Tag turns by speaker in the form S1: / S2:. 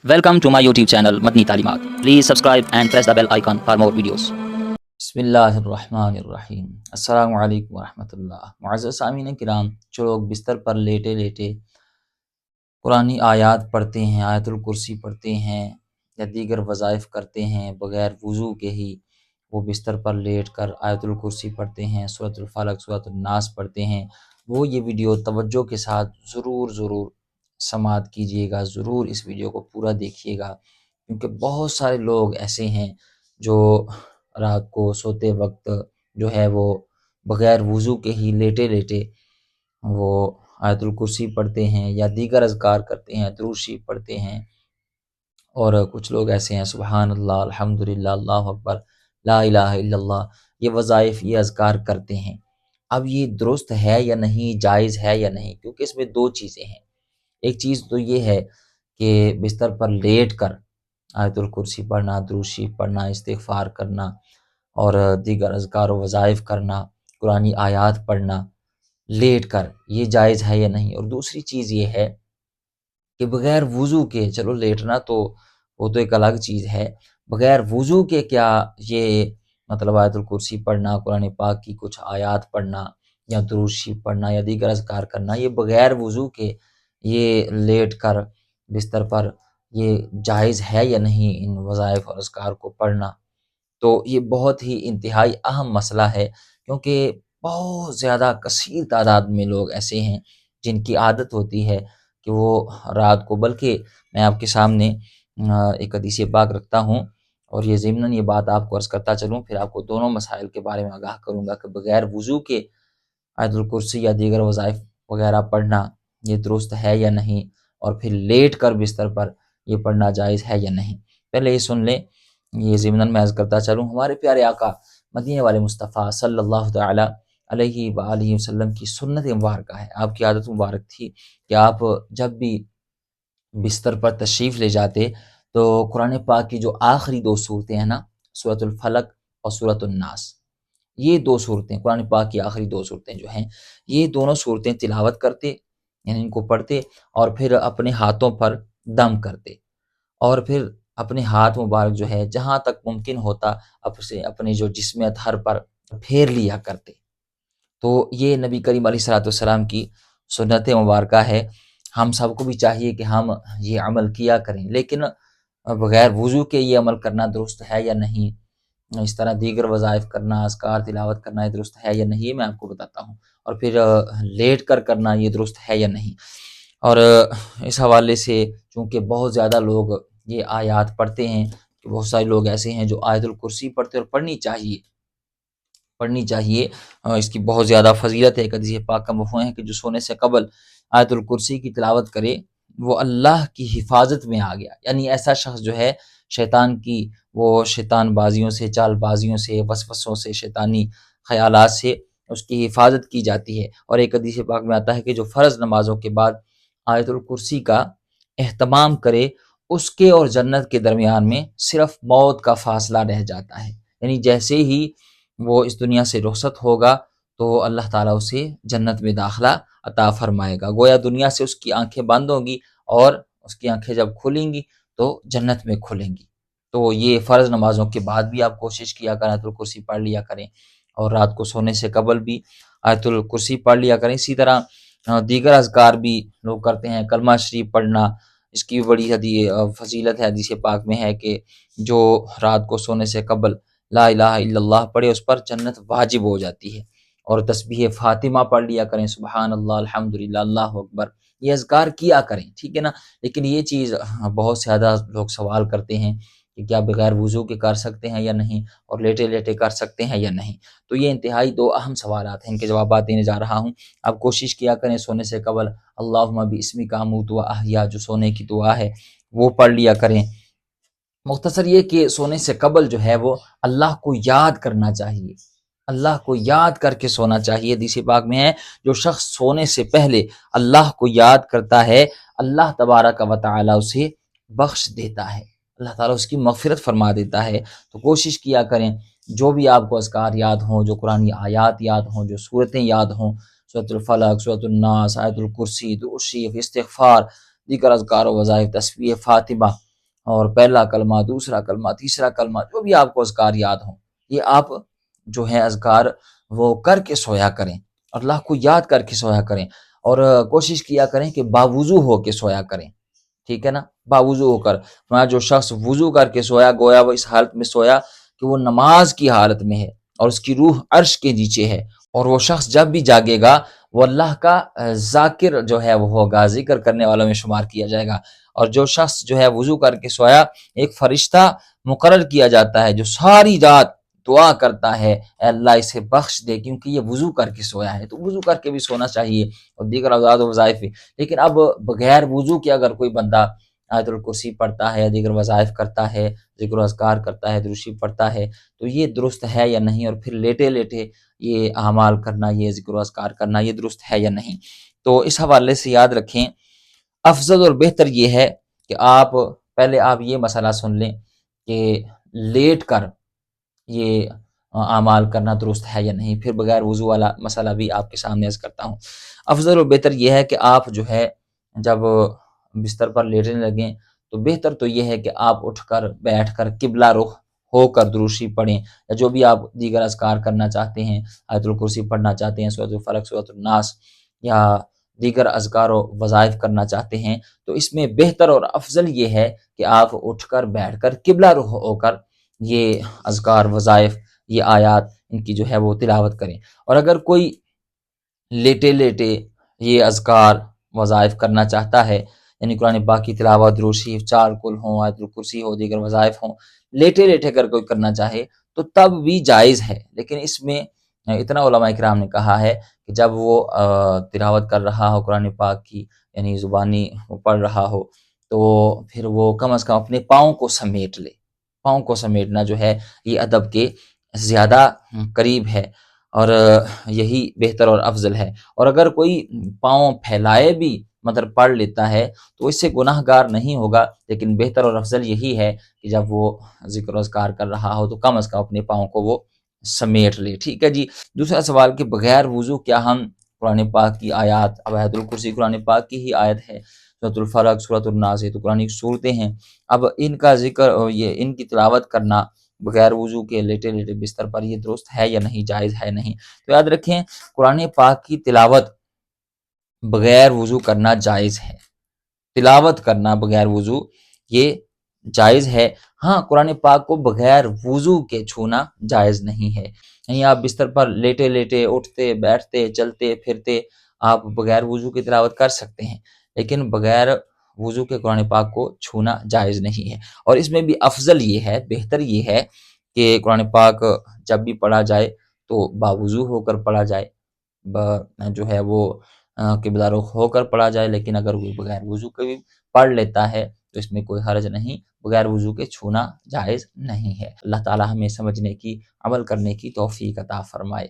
S1: Welcome to my YouTube channel Madni Talimat. Please subscribe and press the bell icon for more videos.
S2: بسم اللہ الرحمن الرحیم۔ السلام علیکم ورحمۃ اللہ۔ معزز سامعین کرام، جو لوگ بستر پر لیٹے لیٹے قرآنی آیات پڑھتے ہیں، آیت الکرسی پڑھتے ہیں یا دیگر وظائف کرتے ہیں بغیر وضو کے ہی، وہ بستر پر لیٹ کر آیت الکرسی پڑھتے ہیں، سورۃ الفلق، سورۃ الناس پڑھتے ہیں، وہ یہ ویڈیو توجہ کے ساتھ ضرور سماعت کیجیے گا، ضرور اس ویڈیو کو پورا دیکھیے گا، کیونکہ بہت سارے لوگ ایسے ہیں جو رات کو سوتے وقت جو ہے وہ بغیر وضو کے ہی لیٹے لیٹے وہ آیت الکرسی پڑھتے ہیں یا دیگر اذکار کرتے ہیں، درود شریف پڑھتے ہیں، اور کچھ لوگ ایسے ہیں سبحان اللہ، الحمدللہ، اللہ اکبر، لا الہ الا اللہ، یہ وظائف، یہ اذکار کرتے ہیں۔ اب یہ درست ہے یا نہیں، جائز ہے یا نہیں، کیونکہ اس میں دو چیزیں ہیں۔ ایک چیز تو یہ ہے کہ بستر پر لیٹ کر آیت الکرسی پڑھنا، درود شریف پڑھنا، استغفار کرنا اور دیگر اذکار و وظائف کرنا، قرآنی آیات پڑھنا لیٹ کر، یہ جائز ہے یا نہیں۔ اور دوسری چیز یہ ہے کہ بغیر وضو کے، چلو لیٹنا تو وہ تو ایک الگ چیز ہے، بغیر وضو کے کیا یہ مطلب آیت الکرسی پڑھنا، قرآن پاک کی کچھ آیات پڑھنا یا درود شریف پڑھنا یا دیگر اذکار کرنا، یہ بغیر وضو کے یہ لیٹ کر بستر پر یہ جائز ہے یا نہیں، ان وظائف اور اذکار کو پڑھنا؟ تو یہ بہت ہی انتہائی اہم مسئلہ ہے، کیونکہ بہت زیادہ کثیر تعداد میں لوگ ایسے ہیں جن کی عادت ہوتی ہے کہ وہ رات کو، بلکہ میں آپ کے سامنے ایک حدیث پاک رکھتا ہوں، اور یہ ضمناً یہ بات آپ کو عرض کرتا چلوں، پھر آپ کو دونوں مسائل کے بارے میں آگاہ کروں گا کہ بغیر وضو کے آیت الکرسی یا دیگر وظائف وغیرہ پڑھنا یہ درست ہے یا نہیں، اور پھر لیٹ کر بستر پر یہ پڑھنا جائز ہے یا نہیں۔ پہلے یہ سن لیں، یہ ضمناً میں عرض کرتا چلوں، ہمارے پیارے آقا مدینے والے مصطفیٰ صلی اللہ تعالیٰ علیہ وآلہ وسلم کی سنت مبارکہ ہے، آپ کی عادت مبارک تھی کہ آپ جب بھی بستر پر تشریف لے جاتے تو قرآن پاک کی جو آخری دو صورتیں ہیں نا، سورۃ الفلق اور سورۃ الناس، یہ دو صورتیں، قرآن پاک کی آخری دو صورتیں جو ہیں، یہ دونوں صورتیں تلاوت کرتے، یعنی ان کو پڑھتے، اور پھر اپنے ہاتھوں پر دم کرتے، اور پھر اپنے ہاتھ مبارک جو ہے جہاں تک ممکن ہوتا اپنے جو جسم اطہر پر پھیر لیا کرتے۔ تو یہ نبی کریم علیہ الصلوۃ والسلام کی سنت مبارکہ ہے، ہم سب کو بھی چاہیے کہ ہم یہ عمل کیا کریں، لیکن بغیر وضو کے یہ عمل کرنا درست ہے یا نہیں، اس طرح دیگر وظائف کرنا، اذکار تلاوت کرنا یہ درست ہے یا نہیں، یہ میں آپ کو بتاتا ہوں، اور پھر لیٹ کر کرنا یہ درست ہے یا نہیں۔ اور اس حوالے سے چونکہ بہت زیادہ لوگ یہ آیات پڑھتے ہیں، کہ بہت سارے لوگ ایسے ہیں جو آیت الکرسی پڑھتے، اور پڑھنی چاہیے، اس کی بہت زیادہ فضیلت ہے۔ ایک حدیث پاک کا مفہوم ہے کہ جو سونے سے قبل آیت الکرسی کی تلاوت کرے وہ اللہ کی حفاظت میں آ گیا، یعنی ایسا شخص جو ہے شیطان کی وہ شیطان بازیوں سے، چال بازیوں سے، وسوسوں سے، شیطانی خیالات سے اس کی حفاظت کی جاتی ہے۔ اور ایک حدیث پاک میں آتا ہے کہ جو فرض نمازوں کے بعد آیت الکرسی کا اہتمام کرے، اس کے اور جنت کے درمیان میں صرف موت کا فاصلہ رہ جاتا ہے، یعنی جیسے ہی وہ اس دنیا سے رخصت ہوگا تو اللہ تعالیٰ اسے جنت میں داخلہ عطا فرمائے گا، گویا دنیا سے اس کی آنکھیں بند ہوں گی اور اس کی آنکھیں جب کھلیں گی تو جنت میں کھلیں گی۔ تو یہ فرض نمازوں کے بعد بھی آپ کوشش کیا کریں، آیت الکرسی پڑھ لیا کریں، اور رات کو سونے سے قبل بھی آیت الکرسی پڑھ لیا کریں۔ اسی طرح دیگر اذکار بھی لوگ کرتے ہیں، کلمہ شریف پڑھنا، اس کی بھی بڑی فضیلت ہے، حدیث پاک میں ہے کہ جو رات کو سونے سے قبل لا الہ الا اللہ پڑھے اس پر جنت واجب ہو جاتی ہے۔ اور تسبیح فاطمہ پڑھ لیا کریں، سبحان اللہ، الحمدللہ، اللہ اکبر، یہ اذکار کیا کریں، ٹھیک ہے نا۔ لیکن یہ چیز بہت زیادہ لوگ سوال کرتے ہیں کہ کیا بغیر وضو کے کر سکتے ہیں یا نہیں، اور لیٹے لیٹے کر سکتے ہیں یا نہیں۔ تو یہ انتہائی دو اہم سوالات ہیں، ان کے جوابات دینے جا رہا ہوں۔ آپ کوشش کیا کریں سونے سے قبل اللہم باسمک اموت و احیا، جو سونے کی دعا ہے وہ پڑھ لیا کریں۔ مختصر یہ کہ سونے سے قبل جو ہے وہ اللہ کو یاد کرنا چاہیے، اللہ کو یاد کر کے سونا چاہیے۔ حدیث پاک میں ہے جو شخص سونے سے پہلے اللہ کو یاد کرتا ہے، اللہ تبارک و تعالی اسے بخش دیتا ہے، اللہ تعالیٰ اس کی مغفرت فرما دیتا ہے۔ تو کوشش کیا کریں جو بھی آپ کو اذکار یاد ہوں، جو قرآنی آیات یاد ہوں، جو سورتیں یاد ہوں، سورۃ الفلق، سورۃ الناس، آیت الکرسی، درود شریف، استغفار، دیگر اذکار و وظائف، تسبیح فاطمہ، اور پہلا کلمہ، دوسرا کلمہ، تیسرا کلمہ، جو بھی آپ کو اذکار یاد ہوں، یہ آپ جو ہے اذکار وہ کر کے سویا کریں، اللہ کو یاد کر کے سویا کریں، اور کوشش کیا کریں کہ باوضو ہو کے سویا کریں، ٹھیک ہے نا، باوضو ہو کر۔ جو شخص وضو کر کے سویا، گویا وہ اس حالت میں سویا کہ وہ نماز کی حالت میں ہے اور اس کی روح عرش کے نیچے ہے، اور وہ شخص جب بھی جاگے گا وہ اللہ کا ذاکر جو ہے وہ ہوگا، ذکر کرنے والوں میں شمار کیا جائے گا۔ اور جو شخص جو ہے وضو کر کے سویا، ایک فرشتہ مقرر کیا جاتا ہے جو ساری رات دعا کرتا ہے، اے اللہ اسے بخش دے، کیونکہ یہ وضو کر کے سویا ہے۔ تو وضو کر کے بھی سونا چاہیے، اور دیگر اوزاد و وظائف بھی۔ لیکن اب بغیر وضو کے اگر کوئی بندہ آیت الکرسی پڑھتا ہے، دیگر وظائف کرتا ہے، ذکر و اذکار کرتا ہے، درود شریف پڑھتا ہے، تو یہ درست ہے یا نہیں، اور پھر لیٹے لیٹے یہ اعمال کرنا، یہ ذکر و اذکار کرنا، یہ درست ہے یا نہیں۔ تو اس حوالے سے یاد رکھیں، افضل اور بہتر یہ ہے کہ پہلے آپ یہ مسئلہ سن لیں کہ لیٹ کر یہ اعمال کرنا درست ہے یا نہیں، پھر بغیر وضو والا مسئلہ بھی آپ کے سامنے عرض کرتا ہوں۔ افضل اور بہتر یہ ہے کہ آپ جو ہے جب بستر پر لیٹنے لگیں تو بہتر تو یہ ہے کہ آپ اٹھ کر بیٹھ کر قبلہ رخ ہو کر درود شریف پڑھیں، یا جو بھی آپ دیگر اذکار کرنا چاہتے ہیں، آیت الکرسی پڑھنا چاہتے ہیں، سورۃ الفلق، سورۃ الناس، یا دیگر اذکار و وظائف کرنا چاہتے ہیں، تو اس میں بہتر اور افضل یہ ہے کہ آپ اٹھ کر بیٹھ کر قبلہ رخ ہو کر یہ اذکار، وظائف، یہ آیات ان کی جو ہے وہ تلاوت کریں۔ اور اگر کوئی لیٹے لیٹے یہ اذکار، وظائف کرنا چاہتا ہے، یعنی قرآن پاک کی تلاوت، درود شریف، 4 قل ہوں، آیت الکرسی ہو، دیگر وظائف ہوں، لیٹے لیٹے اگر کوئی کرنا چاہے تو تب بھی جائز ہے، لیکن اس میں اتنا علماء کرام نے کہا ہے کہ جب وہ تلاوت کر رہا ہو قرآن پاک کی، یعنی زبانی وہ پڑھ رہا ہو، تو پھر وہ کم از کم اپنے پاؤں کو سمیٹ لے۔ پاؤں کو سمیٹنا جو ہے یہ ادب کے زیادہ قریب ہے، اور یہی بہتر اور افضل ہے۔ اور اگر کوئی پاؤں پھیلائے بھی مطلب پڑھ لیتا ہے تو اس سے گناہ گار نہیں ہوگا، لیکن بہتر اور افضل یہی ہے کہ جب وہ ذکر و اذکار کر رہا ہو تو کم از کم اپنے پاؤں کو وہ سمیٹ لے، ٹھیک ہے جی۔ دوسرا سوال کہ بغیر وضو کیا ہم قرآن پاک کی آیات، اب آیت الکرسی قرآن پاک کی ہی آیت ہے، سورۃ الفلق، سورۃ الناس، یہ تو قرآن کی صورتیں ہیں، اب ان کا ذکر، یہ ان کی تلاوت کرنا بغیر وضو کے لیٹے لیٹے بستر پر، یہ درست ہے یا نہیں، جائز ہے نہیں۔ تو یاد رکھیں، قرآن پاک کی تلاوت بغیر وضو کرنا جائز ہے، تلاوت کرنا بغیر وضو یہ جائز ہے۔ ہاں، قرآن پاک کو بغیر وضو کے چھونا جائز نہیں ہے، یعنی آپ بستر پر لیٹے لیٹے، اٹھتے بیٹھتے، چلتے پھرتے آپ بغیر وضو کی تلاوت کر سکتے ہیں، لیکن بغیر وضو کے قرآن پاک کو چھونا جائز نہیں ہے۔ اور اس میں بھی افضل یہ ہے، بہتر یہ ہے کہ قرآن پاک جب بھی پڑھا جائے تو باوضو ہو کر پڑھا جائے، جو ہے وہ قبلہ رخ ہو کر پڑھا جائے، لیکن اگر وہ بغیر وضو کے بھی پڑھ لیتا ہے تو اس میں کوئی حرج نہیں، بغیر وضو کے چھونا جائز نہیں ہے۔ اللہ تعالی ہمیں سمجھنے کی، عمل کرنے کی توفیق عطا فرمائے۔